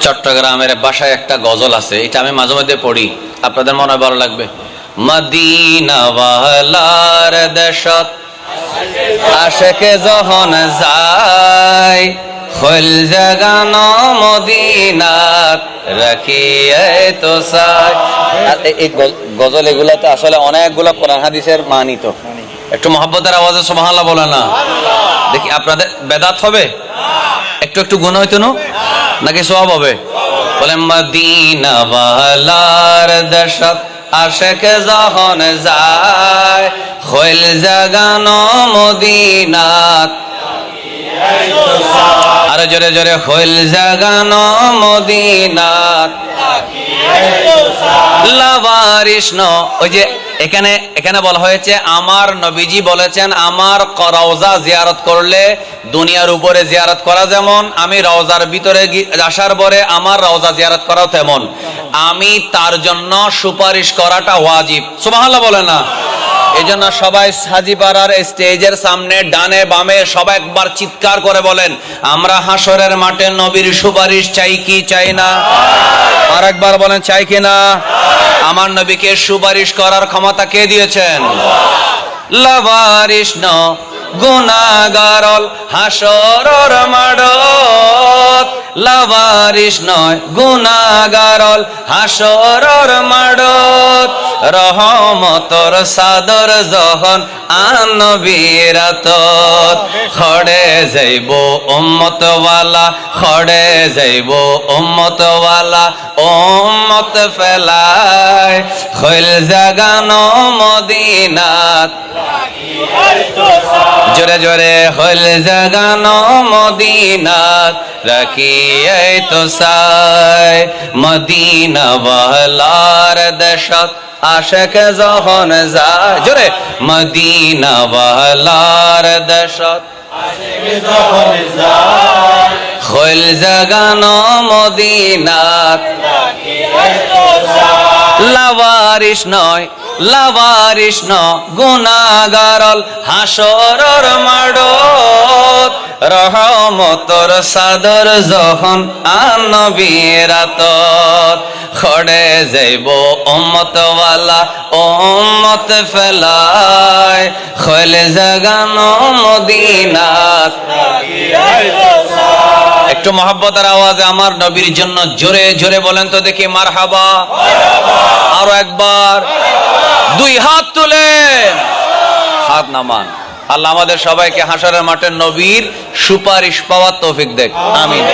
চট্টগ্রামের বাসায় একটা গজল আছে, এটা আমি মাঝে মধ্যে পড়ি, আপনাদের মনে হয় ভালো লাগবে। মদিনাওয়ালার দেশত আশেকে যখন যায়, খোল জাগানো মদিনাত রাখিয়ে তো চাই। এই গজল এগুলাতে আসলে অনেকগুলো কোরআন হাদিসের মানিত। একটু মহব্বতের আওয়াজে সুবহানাল্লাহ বলে না দেখি, আপনাদের বেদাত হবে? একটু একটু গুণ হইতো নাকি সওয়াব হবে? বলে মদিনাওয়ালার দেশত আশেকে যখন যায়, খোল জাগানো মদিনাত। আরো জোরে জোরে, খোল জাগানো মদিনাত লাওয়ারিস ন। ওই যে এখানে এখানে বলা হয়েছে, আমার নবীজি বলেছেন আমার রওজা জিয়ারত করলে দুনিয়ার উপরে জিয়ারত করা যেমন, আমি রওজার ভিতরে আসার পরে আমার রওজা জিয়ারত করাও তেমন। আমি তার জন্য সুপারিশ করাটা ওয়াজিব। সুবহানাল্লাহ বলে না? এই জন্য সবাই সাজিপাড়ার স্টেজের সামনে ডানে বামে সবাই একবার চিৎকার করে বলেন, আমরা হাসরের মাঠে নবীর সুপারিশ চাই কি চাই না? আর একবার বলেন, চাই কি না? আমার নবীকে সুপারিশ করার ক্ষমতা কে দিয়েছেন? লাওয়ারিস ন গুনাহগারল হাসরের মাঠত, লাওয়ারিস নয় গুনাহগারল হাসরের মাঠত, রহমতর সাদর যখন আনবীরাতত, খড়ে যাইব উম্মতওয়ালা, খড়ে যাইব উম্মতওয়ালা, উম্মত ফেলায় খোল জাগানো মদিনাত। জোরে জোরে, খোল জাগানো মদিনাত রাখিয়ে তো চাই। মদিনাওয়ালার দেশত আশেকে যখন যায়, জোরে, মদিনাওয়ালার দেশত আশেকে যখন যায়, খোল জাগানো মদিনাত রাখিয়ে তো চাই। লাওয়ারিস নয়, লাওয়ারিস ন গুনাহগারল হাসরের মাঠত, রহমতর সাদর যখন আনবীরাতত, খড়ে যাইব উম্মতওয়ালা, উম্মত ফেলায় খোল জাগানো মদিনাত। একটু মহব্বতের আওয়াজে আমার নবীর জন্য জোরে জোরে বলেন তো দেখি, মারহাবা। আরো একবার, দুই হাত তুলেন, হাত নামান। আল্লাহ আমাদের সবাইকে হাসরের মাঠে নবীর সুপারিশ পাওয়ার তৌফিক দেখ, আমিন।